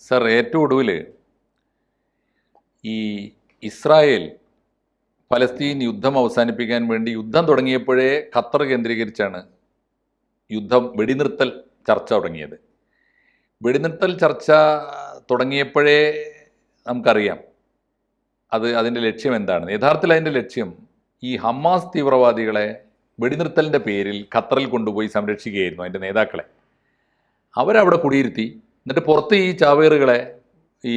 Sir, ഏറ്റവും ഒടുവിൽ ഈ ഇസ്രായേൽ പലസ്തീൻ യുദ്ധം അവസാനിപ്പിക്കാൻ വേണ്ടി യുദ്ധം തുടങ്ങിയപ്പോഴേ ഖത്തർ കേന്ദ്രീകരിച്ചാണ് വെടിനിർത്തൽ ചർച്ച തുടങ്ങിയത്. വെടിനിർത്തൽ ചർച്ച തുടങ്ങിയപ്പോഴേ നമുക്കറിയാം അതിൻ്റെ ലക്ഷ്യം എന്താണ്. യഥാർത്ഥത്തിൽ അതിൻ്റെ ലക്ഷ്യം ഈ ഹമാസ് തീവ്രവാദികളെ വെടിനിർത്തലിൻ്റെ പേരിൽ ഖത്തറിൽ കൊണ്ടുപോയി സംരക്ഷിക്കുകയായിരുന്നു. അതിൻ്റെ നേതാക്കളെ അവരവിടെ കുടിയിരുത്തി, എന്നിട്ട് പുറത്ത് ഈ ചാവേറുകളെ ഈ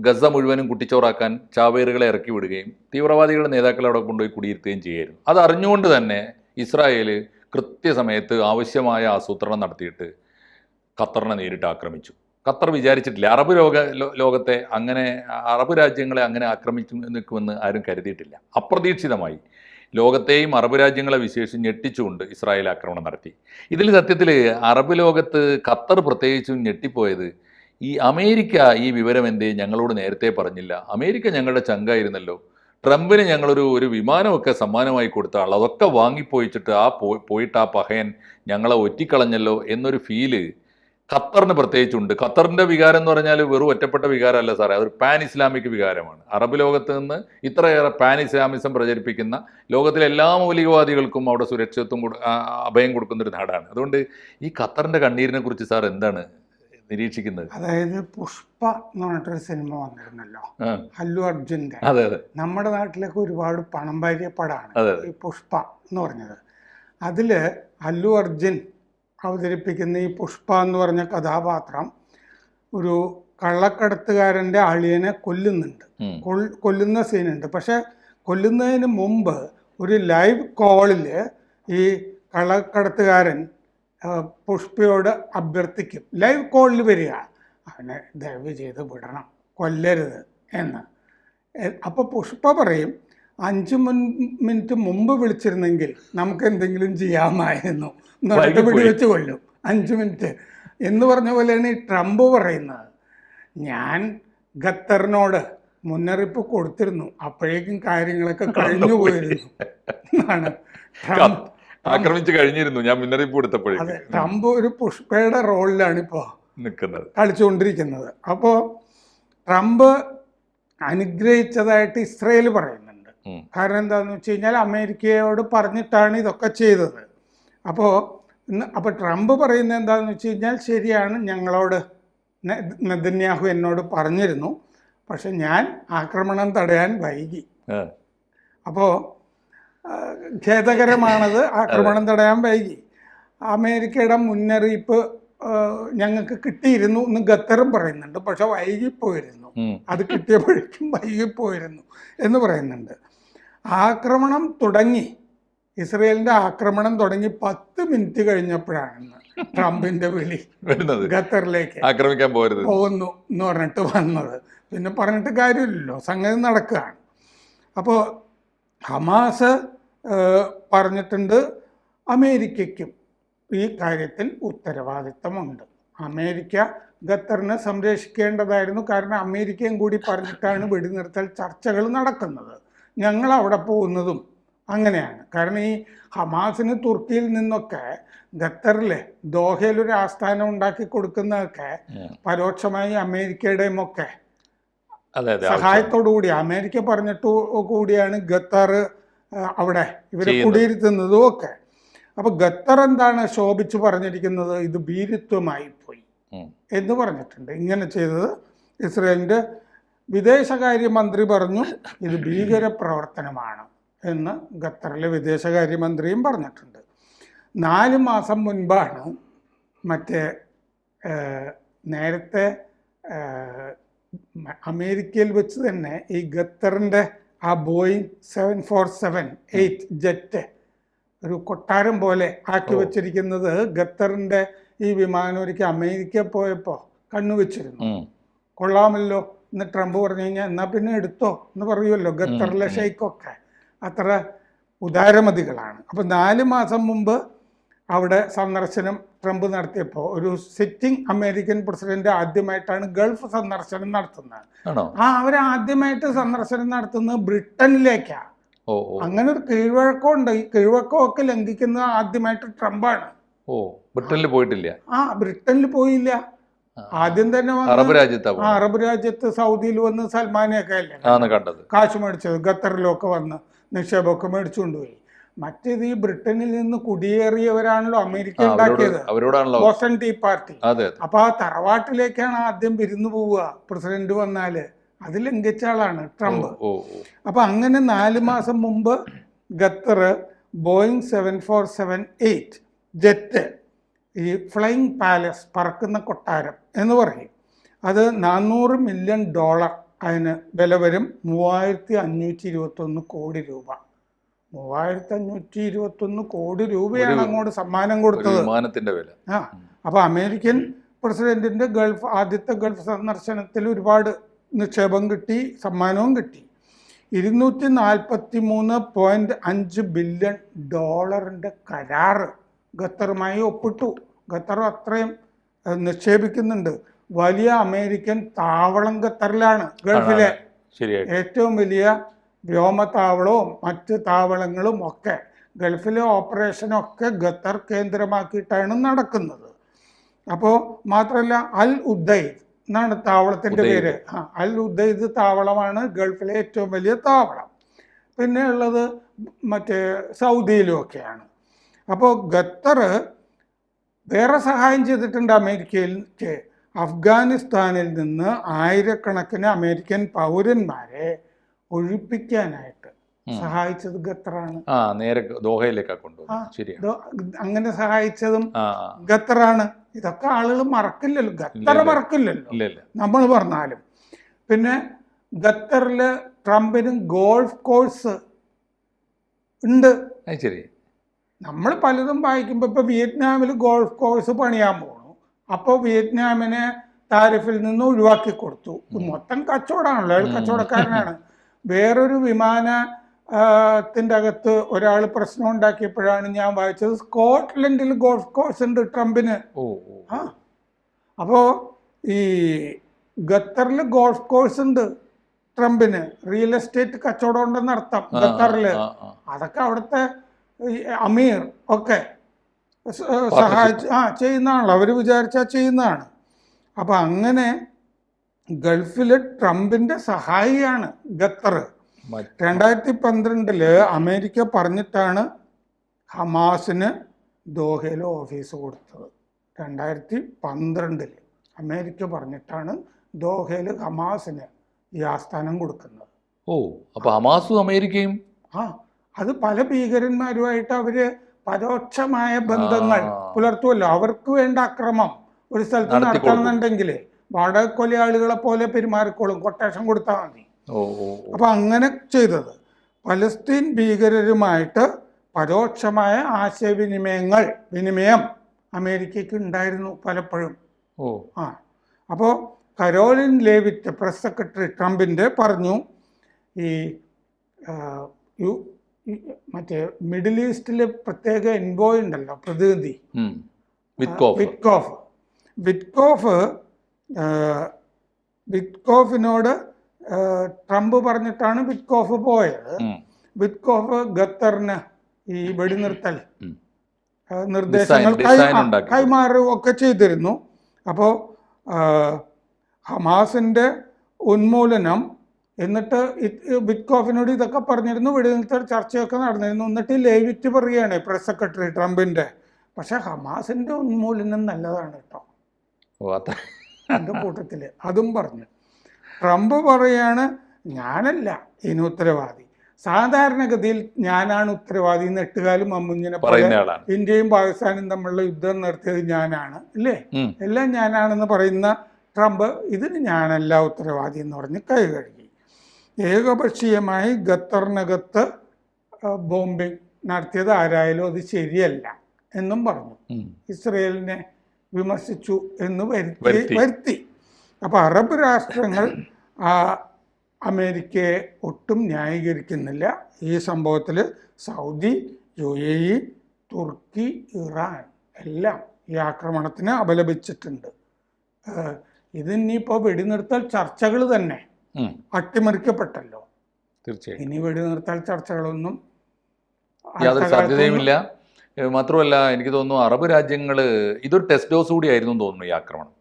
ഗസ മുഴുവനും കുട്ടിച്ചോറാക്കാൻ ചാവേറുകളെ ഇറക്കി വിടുകയും തീവ്രവാദികളുടെ നേതാക്കളെ അവിടെ കൊണ്ടുപോയി കുടിയിരുത്തുകയും ചെയ്യുമായിരുന്നു. അത് അറിഞ്ഞുകൊണ്ട് തന്നെ ഇസ്രായേൽ കൃത്യസമയത്ത് ആവശ്യമായ ആസൂത്രണം നടത്തിയിട്ട് ഖത്തറിനെ നേരിട്ട് ആക്രമിച്ചു. ഖത്തർ വിചാരിച്ചിട്ടില്ല. ലോകത്തെ അങ്ങനെ അറബ് രാജ്യങ്ങളെ അങ്ങനെ ആക്രമിച്ചു നിൽക്കുമെന്ന് ആരും കരുതിയിട്ടില്ല. അപ്രതീക്ഷിതമായി ലോകത്തെയും അറബ് രാജ്യങ്ങളെ വിശേഷിച്ച് ഞെട്ടിച്ചുകൊണ്ട് ഇസ്രായേൽ ആക്രമണം നടത്തി. ഇതിൽ സത്യത്തിൽ അറബ് ലോകത്ത് ഖത്തർ പ്രത്യേകിച്ചും ഞെട്ടിപ്പോയത് ഈ അമേരിക്ക ഈ വിവരം എന്തേ ഞങ്ങളോട് നേരത്തെ പറഞ്ഞില്ല. അമേരിക്ക ഞങ്ങളുടെ ചങ്കായിരുന്നല്ലോ. ട്രംപിന് ഞങ്ങളൊരു വിമാനമൊക്കെ സമ്മാനമായി കൊടുത്ത ആൾ അതൊക്കെ വാങ്ങിപ്പോയിച്ചിട്ട് പോയിട്ട് ആ പഹയൻ ഞങ്ങളെ ഒറ്റിക്കളഞ്ഞല്ലോ എന്നൊരു ഫീല് ഖത്തറിന് പ്രത്യേകിച്ചുണ്ട്. ഖത്തറിൻ്റെ വികാരം എന്ന് പറഞ്ഞാൽ വെറും ഒറ്റപ്പെട്ട വികാരമല്ല സാറേ, അതൊരു പാൻ ഇസ്ലാമിക് വികാരമാണ്. അറബ് ലോകത്ത് നിന്ന് ഇത്രയേറെ പാൻ ഇസ്ലാമിസം പ്രചരിപ്പിക്കുന്ന ലോകത്തിലെ എല്ലാ മൗലികവാദികൾക്കും അവിടെ സുരക്ഷിതത്വം അഭയം കൊടുക്കുന്നൊരു നാടാണ്. അതുകൊണ്ട് ഈ ഖത്തറിൻ്റെ കണ്ണീരിനെ കുറിച്ച് സാർ എന്താണ് നിരീക്ഷിക്കുന്നത്? അതായത് പുഷ്പ എന്ന് പറഞ്ഞിട്ടൊരു സിനിമ വന്നിരുന്നല്ലോ, അല്ലു അർജുൻ്റെ. അതെ അതെ, നമ്മുടെ നാട്ടിലൊക്കെ ഒരുപാട് പണം വാരിയ പടമാണ് ഈ പുഷ്പ എന്ന് പറഞ്ഞത്. അതില് അല്ലു അർജുൻ അവതരിപ്പിക്കുന്ന ഈ പുഷ്പ എന്ന് പറഞ്ഞ കഥാപാത്രം ഒരു കള്ളക്കടത്തുകാരൻ്റെ അളിയനെ കൊല്ലുന്നുണ്ട്, കൊല്ലുന്ന സീനുണ്ട്. പക്ഷെ കൊല്ലുന്നതിന് മുമ്പ് ഒരു ലൈവ് കോളിൽ ഈ കള്ളക്കടത്തുകാരൻ പുഷ്പയോട് അഭ്യർത്ഥിക്കും, ലൈവ് കോളിൽ വരിക, അവനെ ദയവ് ചെയ്ത് വിടണം, കൊല്ലരുത് എന്ന്. അപ്പോൾ പുഷ്പ പറയും, 5 മിനിറ്റ് മുമ്പ് വിളിച്ചിരുന്നെങ്കിൽ നമുക്ക് എന്തെങ്കിലും ചെയ്യാമായിരുന്നു എന്നിട്ട് വെടിവെച്ച് കൊല്ലും 5 മിനിറ്റ് എന്ന് പറഞ്ഞ പോലെയാണ് ഈ ട്രംപ് പറയുന്നത്. ഞാൻ ഖത്തറിനോട് മുന്നറിയിപ്പ് കൊടുത്തിരുന്നു, അപ്പോഴേക്കും കാര്യങ്ങളൊക്കെ കഴിഞ്ഞു പോയിരുന്നു എന്നാണ് ട്രംപ് ആക്രമിച്ചു കഴിഞ്ഞിരുന്നു, ഞാൻ മുന്നറിയിപ്പ് കൊടുത്തപ്പോഴേ. അതെ, ട്രംപ് ഒരു പുഷ്പയുടെ റോളിലാണ് ഇപ്പോൾ നിൽക്കുന്നത്, കളിച്ചുകൊണ്ടിരിക്കുന്നത്. അപ്പോൾ ട്രംപ് അനുഗ്രഹിച്ചതായിട്ട് ഇസ്രയേൽ പറയുന്നുണ്ട്. കാരണം എന്താണെന്ന് വെച്ച് കഴിഞ്ഞാൽ അമേരിക്കയോട് പറഞ്ഞിട്ടാണ് ഇതൊക്കെ ചെയ്തത്. അപ്പോൾ ട്രംപ് പറയുന്നത് എന്താണെന്ന് വെച്ച് കഴിഞ്ഞാൽ, ശരിയാണ്, ഞങ്ങളോട് നെതന്യാഹു എന്നോട് പറഞ്ഞിരുന്നു, പക്ഷെ ഞാൻ ആക്രമണം തടയാൻ വൈകി. അപ്പോൾ ഖേദകരമാണത്, ആക്രമണം തടയാൻ വൈകി. അമേരിക്കയുടെ മുന്നറിയിപ്പ് ഞങ്ങൾക്ക് കിട്ടിയിരുന്നു എന്ന് ഖത്തറും പറയുന്നുണ്ട്, പക്ഷെ വൈകിപ്പോയിരുന്നു, അത് കിട്ടിയപ്പോഴേക്കും വൈകിപ്പോയിരുന്നു എന്ന് പറയുന്നുണ്ട്. ആക്രമണം തുടങ്ങി, ഇസ്രയേലിന്റെ ആക്രമണം തുടങ്ങി 10 മിനിറ്റ് കഴിഞ്ഞപ്പോഴാണ് ട്രംപിന്റെ വിളി ഖത്തറിലേക്ക് ആക്രമിക്കാൻ പോകുന്നു എന്ന് പറഞ്ഞിട്ട് വന്നത്. പിന്നെ പറഞ്ഞിട്ട് കാര്യമില്ലല്ലോ, സംഗതി നടക്കുകയാണ്. അപ്പോൾ ഹമാസ് പറഞ്ഞിട്ടുണ്ട് അമേരിക്കയ്ക്കും ഈ കാര്യത്തിൽ ഉത്തരവാദിത്തമുണ്ട്. അമേരിക്ക ഖത്തറിനെ സംരക്ഷിക്കേണ്ടതായിരുന്നു, കാരണം അമേരിക്കയും കൂടി പറഞ്ഞിട്ടാണ് വെടിനിർത്തൽ ചർച്ചകൾ നടക്കുന്നത്. ഞങ്ങൾ അവിടെ പോകുന്നതും അങ്ങനെയാണ്. കാരണം ഈ ഹമാസിന് തുർക്കിയിൽ നിന്നൊക്കെ ഖത്തറിലെ ദോഹയിലൊരു ആസ്ഥാനം ഉണ്ടാക്കി കൊടുക്കുന്നതൊക്കെ പരോക്ഷമായി അമേരിക്കയുടെയും ഒക്കെ സഹായത്തോടു കൂടി, അമേരിക്ക പറഞ്ഞിട്ട് കൂടിയാണ് ഖത്തർ അവിടെ ഇവരെ കുടിയിരുത്തുന്നതും ഒക്കെ. അപ്പോൾ ഖത്തർ എന്താണ് ശോഭിച്ചു പറഞ്ഞിരിക്കുന്നത്, ഇത് ഭീരുത്വമായി പോയി എന്ന് പറഞ്ഞിട്ടുണ്ട്. ഇങ്ങനെ ചെയ്തത് ഇസ്രയേലിൻ്റെ വിദേശകാര്യമന്ത്രി പറഞ്ഞു ഇത് ഭീകര പ്രവർത്തനമാണ് എന്ന് ഖത്തറിലെ വിദേശകാര്യമന്ത്രിയും പറഞ്ഞിട്ടുണ്ട്. 4 മാസം മുൻപാണ് നേരത്തെ അമേരിക്കയിൽ വെച്ച് തന്നെ ഈ ഖത്തറിൻ്റെ ആ ബോയിങ് 747-8 ജെറ്റ് ഒരു കൊട്ടാരം പോലെ ആക്കി വച്ചിരിക്കുന്നത് ഖത്തറിൻ്റെ ഈ വിമാനം ഒരിക്കൽ അമേരിക്ക പോയപ്പോൾ കണ്ണുവെച്ചിരുന്നു. കൊള്ളാമല്ലോ എന്ന് ട്രംപ് പറഞ്ഞു കഴിഞ്ഞാൽ എന്നാൽ പിന്നെ എടുത്തോ എന്ന് പറയുമല്ലോ ഖത്തറിലെ ഷെയ്ക്കൊക്കെ. അത്ര ഉദാരമതികളാണ്. അപ്പോൾ 4 മാസം മുമ്പ് അവിടെ സന്ദർശനം ട്രംപ് നടത്തിയപ്പോൾ ഒരു സിറ്റിംഗ് അമേരിക്കൻ പ്രസിഡന്റ് ആദ്യമായിട്ടാണ് ഗൾഫ് സന്ദർശനം നടത്തുന്നത്. അവരാദ്യമായിട്ട് സന്ദർശനം നടത്തുന്നത് ബ്രിട്ടനിലേക്കാണ്. അങ്ങനെ ഒരു കീഴ്വഴക്കമുണ്ട്. ഈ കീഴ്വഴക്കമൊക്കെ ലംഘിക്കുന്നത് ആദ്യമായിട്ട് ട്രംപാണ്. ബ്രിട്ടനിൽ പോയിട്ടില്ല. ബ്രിട്ടനിൽ പോയില്ല. ആദ്യം തന്നെ അറബ് രാജ്യത്താ അറബ് രാജ്യത്ത് സൗദിയിൽ വന്ന് സൽമാനെയൊക്കെ അല്ലേ കണ്ടത്, കാശ് മേടിച്ചത്, ഖത്തറിലൊക്കെ വന്ന് നിക്ഷേപമൊക്കെ മേടിച്ചുകൊണ്ടുപോയി. മറ്റേത് ഈ ബ്രിട്ടനിൽ നിന്ന് കുടിയേറിയവരാണല്ലോ അമേരിക്ക ഉണ്ടാക്കിയത്, ബോസ്റ്റൺ ടീ പാർട്ടി. അപ്പൊ ആ തറവാട്ടിലേക്കാണ് ആദ്യം വിരുന്നു പോവുക പ്രസിഡന്റ് വന്നാല്. അത് ലംഘിച്ച ആളാണ് ട്രംപ്. അപ്പൊ അങ്ങനെ 4 മാസം മുമ്പ് ഖത്തർ ബോയിങ് 7478 ജെറ്റ്, ഈ ഫ്ലൈയിങ് പാലസ്, പറക്കുന്ന കൊട്ടാരം എന്ന് പറയും, അത് $400 മില്യൺ അതിന് വില വരും. 3521 കോടി രൂപ. 3521 കോടി രൂപയാണ് അങ്ങോട്ട് സമ്മാനം കൊടുത്തത്. വിമാനത്തിന്റെ വില. അപ്പൊ അമേരിക്കൻ പ്രസിഡന്റിന്റെ ആദ്യത്തെ ഗൾഫ് സന്ദർശനത്തിൽ ഒരുപാട് നിക്ഷേപം കിട്ടി, സമ്മാനവും കിട്ടി. $243.5 ബില്യൺ കരാറ് ഖത്തറുമായി ഒപ്പിട്ടു. ഖത്തർ അത്രയും നിക്ഷേപിക്കുന്നുണ്ട്. വലിയ അമേരിക്കൻ താവളം ഖത്തറിലാണ്, ഗൾഫിലെ ഏറ്റവും വലിയ വ്യോമത്താവളവും മറ്റ് താവളങ്ങളും ഒക്കെ. ഗൾഫിലെ ഓപ്പറേഷനൊക്കെ ഖത്തർ കേന്ദ്രമാക്കിയിട്ടാണ് നടക്കുന്നത്. അപ്പോൾ മാത്രമല്ല, അൽ ഉദൈദ് എന്നാണ് താവളത്തിൻ്റെ പേര്. അൽ ഉദൈദ് താവളമാണ് ഗൾഫിലെ ഏറ്റവും വലിയ താവളം. പിന്നെ ഉള്ളത് മറ്റേ സൗദിയിലും ഒക്കെയാണ്. അപ്പോൾ ഖത്തർ വേറെ സഹായം ചെയ്തിട്ടുണ്ട് അമേരിക്കയിലേക്ക്. അഫ്ഗാനിസ്ഥാനിൽ നിന്ന് ആയിരക്കണക്കിന് അമേരിക്കൻ പൗരന്മാരെ ഒഴിപ്പിക്കാനായിട്ട് സഹായിച്ചത് ഖത്തറാണ്. അങ്ങനെ സഹായിച്ചതും ഖത്തറാണ്. ഇതൊക്കെ ആളുകൾ മറക്കില്ലല്ലോ, ഖത്തർ മറക്കില്ലല്ലോ നമ്മൾ പറഞ്ഞാലും. പിന്നെ ഖത്തറില് ട്രംപിന് ഗോൾഫ് കോഴ്സ് ഉണ്ട്. നമ്മൾ പലതും വായിക്കുമ്പോൾ ഇപ്പൊ വിയറ്റ്നാമിൽ ഗോൾഫ് കോഴ്സ് പണിയാൻ പോണു. അപ്പോൾ വിയറ്റ്നാമിനെ താരിഫിൽ നിന്ന് ഒഴിവാക്കി കൊടുത്തു. മൊത്തം കച്ചവടമാണല്ലോ, അയാൾ കച്ചവടക്കാരനാണ്. വേറൊരു വിമാനത്തിൻ്റെ അകത്ത് ഒരാൾ പ്രശ്നം ഉണ്ടാക്കിയപ്പോഴാണ് ഞാൻ വായിച്ചത്, സ്കോട്ട്ലൻഡിൽ ഗോൾഫ് കോഴ്സ് ഉണ്ട് ട്രംപിന്. അപ്പോൾ ഈ ഖത്തറിൽ ഗോൾഫ് കോഴ്സ് ഉണ്ട് ട്രംപിന്. റിയൽ എസ്റ്റേറ്റ് കച്ചവടം ഉണ്ടെന്ന് അർത്ഥം ഖത്തറില്. അതൊക്കെ അവിടുത്തെ അമീർ ഒക്കെ സഹായിച്ച് ചെയ്യുന്നതാണല്ലോ, അവർ വിചാരിച്ചാൽ ചെയ്യുന്നതാണ്. അപ്പം അങ്ങനെ ഗൾഫിലെ ട്രംപിന്റെ സഹായിയാണ് ഖത്തർ. 2012 അമേരിക്ക പറഞ്ഞിട്ടാണ് ഹമാസിന് ദോഹയിൽ ഓഫീസ് കൊടുത്തത്. 2012 അമേരിക്ക പറഞ്ഞിട്ടാണ് ദോഹയിൽ ഹമാസിന് ഈ ആസ്ഥാനം കൊടുക്കുന്നത്. അപ്പൊ ഹമാസും അമേരിക്കയും അത് പല ഭീകരന്മാരുമായിട്ട് അവര് പരോക്ഷമായ ബന്ധങ്ങൾ പുലർത്തുമല്ലോ. അവർക്ക് വേണ്ട അക്രമം ഒരു സ്ഥലത്ത് നടത്തണമെന്നുണ്ടെങ്കിൽ വാടക കൊലയാളികളെ പോലെ പെരുമാറിക്കോളും, കൊട്ടേഷൻ കൊടുത്താൽ മതി. അപ്പൊ അങ്ങനെ ചെയ്തത്. പലസ്തീൻ ഭീകരരുമായിട്ട് പരോക്ഷമായ വിനിമയം അമേരിക്കയ്ക്ക് ഉണ്ടായിരുന്നു പലപ്പോഴും. അപ്പോൾ കരോലിൻ ലേവിറ്റ്, പ്രസ് സെക്രട്ടറി ട്രംപിൻ്റെ, പറഞ്ഞു ഈ മറ്റേ മിഡിൽ ഈസ്റ്റിലെ പ്രത്യേക എൻവോയ് ഉണ്ടല്ലോ, പ്രതിനിധി വിറ്റ്കോഫിനോട് ട്രംപ് പറഞ്ഞിട്ടാണ് വിറ്റ്കോഫ് പോയത്. വിറ്റ്കോഫ് ഖത്തറിന് ഈ വെടിനിർത്തൽ നിർദ്ദേശങ്ങൾ കൈമാറുകയൊക്കെ ചെയ്തിരുന്നു. അപ്പോൾ ഹമാസിൻ്റെ ഉന്മൂലനം, എന്നിട്ട് വിറ്റ്കോഫിനോട് ഇതൊക്കെ പറഞ്ഞിരുന്നു, വെടിനിർത്തൽ ചർച്ചയൊക്കെ നടന്നിരുന്നു. എന്നിട്ട് ലേവിറ്റ് പറയുകയാണ്, പ്രസ് സെക്രട്ടറി ട്രംപിൻ്റെ, പക്ഷെ ഹമാസിൻ്റെ ഉന്മൂലനം നല്ലതാണ് കേട്ടോ എൻ്റെ കൂട്ടത്തിൽ അതും പറഞ്ഞു. ട്രംപ് പറയാണ്, ഞാനല്ല ഇതിന് ഉത്തരവാദി, സാധാരണഗതിയിൽ ഞാനാണ് ഉത്തരവാദി എന്ന് എട്ടുകാലും അമ്മുഞ്ഞിനെ പോലെ ഇന്ത്യയും പാകിസ്ഥാനും തമ്മിലുള്ള യുദ്ധം നടത്തിയത് ഞാനാണ്, അല്ലേ, എല്ലാം ഞാനാണെന്ന് പറയുന്ന ട്രംപ് ഇതിന് ഞാനല്ല ഉത്തരവാദി എന്ന് പറഞ്ഞ് കൈ കഴുകി. ഏകപക്ഷീയമായി ഖത്തറിനകത്ത് ബോംബിംഗ് നടത്തിയത് ആരായാലും അത് ശരിയല്ല എന്നും പറഞ്ഞു. ഇസ്രയേലിനെ വിമർശിച്ചു എന്ന് വരുത്തി. അപ്പോൾ അറബ് രാഷ്ട്രങ്ങൾ അമേരിക്കയെ ഒട്ടും ന്യായീകരിക്കുന്നില്ല ഈ സംഭവത്തിൽ. സൗദി, UAE, തുർക്കി, ഇറാൻ എല്ലാം ഈ ആക്രമണത്തിന് അപലപിച്ചിട്ടുണ്ട്. ഇതിനിപ്പോൾ വെടിനിർത്തൽ ചർച്ചകൾ തന്നെ അട്ടിമറിക്കപ്പെട്ടല്ലോ. തീർച്ചയായും ഇനി വെടിനിർത്തൽ ചർച്ചകളൊന്നും യാതൊരു സാധ്യതയുമില്ല. മാത്രമല്ല എനിക്ക് തോന്നുന്നു അറബ് രാജ്യങ്ങൾ ഇതൊരു ടെസ്റ്റ് ഡോസ് കൂടി ആയിരുന്നു തോന്നുന്നു ഈ ആക്രമണം.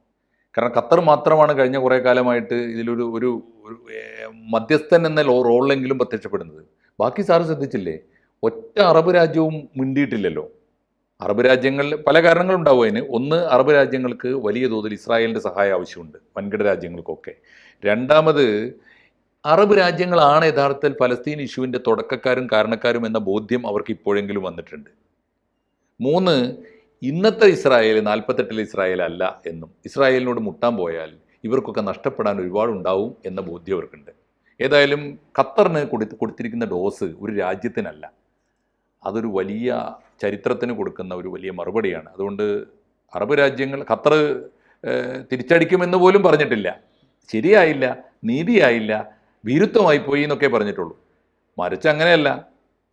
കാരണം ഖത്തർ മാത്രമാണ് കഴിഞ്ഞ കുറേ കാലമായിട്ട് ഇതിലൊരു ഒരു ഒരു, മധ്യസ്ഥൻ എന്ന റോളിലെങ്കിലും പ്രത്യക്ഷപ്പെടുന്നത്. ബാക്കി സാറ് ശ്രദ്ധിച്ചില്ലേ, ഒറ്റ അറബ് രാജ്യവും മിണ്ടിയിട്ടില്ലല്ലോ. അറബ് രാജ്യങ്ങളിൽ പല കാരണങ്ങളുണ്ടാവും അതിന്. ഒന്ന്, അറബ് രാജ്യങ്ങൾക്ക് വലിയ തോതിൽ ഇസ്രായേലിൻ്റെ സഹായം ആവശ്യമുണ്ട്, വൻകിട രാജ്യങ്ങൾക്കൊക്കെ. രണ്ടാമത്, അറബ് രാജ്യങ്ങളാണ് യഥാർത്ഥത്തിൽ ഫലസ്തീൻ ഇഷ്യൂവിൻ്റെ തുടക്കക്കാരും കാരണക്കാരും എന്ന ബോധ്യം അവർക്ക് ഇപ്പോഴെങ്കിലും വന്നിട്ടുണ്ട്. മൂന്ന്, ഇന്നത്തെ ഇസ്രായേൽ 48-ലെ ഇസ്രായേൽ അല്ല എന്നും ഇസ്രായേലിനോട് മുട്ടാൻ പോയാൽ ഇവർക്കൊക്കെ നഷ്ടപ്പെടാൻ ഒരുപാടുണ്ടാവും എന്ന ബോധ്യം അവർക്കുണ്ട്. ഏതായാലും ഖത്തറിന് കൊടുത്തിരിക്കുന്ന ഡോസ് ഒരു രാജ്യത്തിനല്ല, അതൊരു വലിയ ചരിത്രത്തിന് കൊടുക്കുന്ന ഒരു വലിയ മറുപടിയാണ്. അതുകൊണ്ട് അറബ് രാജ്യങ്ങൾ ഖത്തർ തിരിച്ചടിക്കുമെന്ന് പോലും പറഞ്ഞിട്ടില്ല. ശരിയായില്ല, നീതിയായില്ല, ഭീരുത്വമായി പോയി എന്നൊക്കെ പറഞ്ഞിട്ടുള്ളൂ. മറിച്ച് അങ്ങനെയല്ല,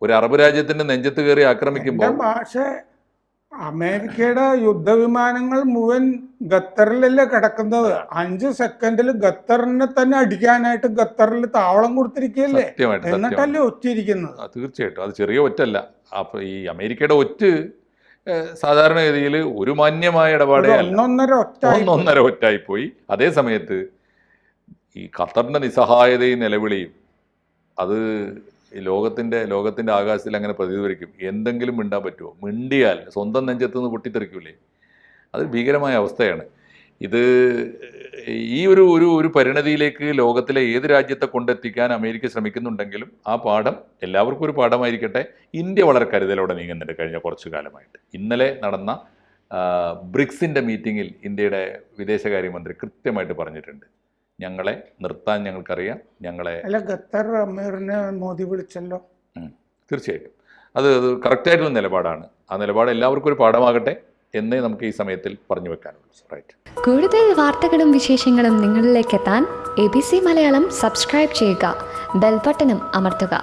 ഒരു അറബ് രാജ്യത്തിൻ്റെ നെഞ്ചത്ത് കയറി ആക്രമിക്കുമ്പോൾ. പക്ഷേ അമേരിക്കയുടെ യുദ്ധവിമാനങ്ങൾ മുഴുവൻ ഖത്തറിലല്ലേ കിടക്കുന്നത്. 5 സെക്കൻഡിൽ ഖത്തറിനെ തന്നെ അടിക്കാനായിട്ട് ഖത്തറിൽ താവളം കൊടുത്തിരിക്കുകയല്ലേ, എന്നിട്ടല്ലേ ഒറ്റിരിക്കുന്നത്. തീർച്ചയായിട്ടും അത് ചെറിയ ഒറ്റല്ല. അപ്പോൾ ഈ അമേരിക്കയുടെ ഒറ്റ് സാധാരണഗതിയിൽ ഒരു മാന്യമായ ഇടപാടേ ഒന്നൊന്നര ഒറ്റായിപ്പോയി. അതേ സമയത്ത് ഈ ഖത്തറിൻ്റെ നിസ്സഹായതയും നിലവിളിയും അത് ഈ ലോകത്തിൻ്റെ ആകാശത്തിൽ അങ്ങനെ പ്രതിധ്വനിക്കും. എന്തെങ്കിലും മിണ്ടാൻ പറ്റുമോ? മിണ്ടിയാൽ സ്വന്തം നെഞ്ചത്ത് നിന്ന് പൊട്ടിത്തെറിക്കൂലേ? അത് ഭീകരമായ അവസ്ഥയാണ്. ഇത് ഈ ഒരു പരിണതിയിലേക്ക് ലോകത്തിലെ ഏത് രാജ്യത്തെ കൊണ്ടെത്തിക്കാൻ അമേരിക്ക ശ്രമിക്കുന്നുണ്ടെങ്കിലും ആ പാഠം എല്ലാവർക്കും ഒരു പാഠമായിരിക്കട്ടെ. ഇന്ത്യ വളരെ കരുതലോടെ നീങ്ങുന്നുണ്ട് കഴിഞ്ഞ കുറച്ചു കാലമായിട്ട്. ഇന്നലെ നടന്ന ബ്രിക്സിൻ്റെ മീറ്റിങ്ങിൽ ഇന്ത്യയുടെ വിദേശകാര്യമന്ത്രി കൃത്യമായിട്ട് പറഞ്ഞിട്ടുണ്ട്, ഞങ്ങളെ നിർത്താൻ ഞങ്ങൾക്കറിയാം, ഞങ്ങളെ. ഖത്തർ അമീറിനെ മോദി വിളിച്ചല്ലോ. തീർച്ചയായിട്ടും അത് കറക്റ്റായിട്ടുള്ള നിലപാടാണ്. ആ നിലപാട് എല്ലാവർക്കും ഒരു പാഠമാകട്ടെ എന്നേ നമുക്ക് ഈ സമയത്തിൽ പറഞ്ഞു വെക്കാനുള്ളൂ. റൈറ്റ്. കൂടുതൽ വാർത്തകളും വിശേഷങ്ങളും നിങ്ങളിലേക്ക് എത്താൻ ABC മലയാളം സബ്സ്ക്രൈബ് ചെയ്യുക, ബെൽ ബട്ടണും അമർത്തുക.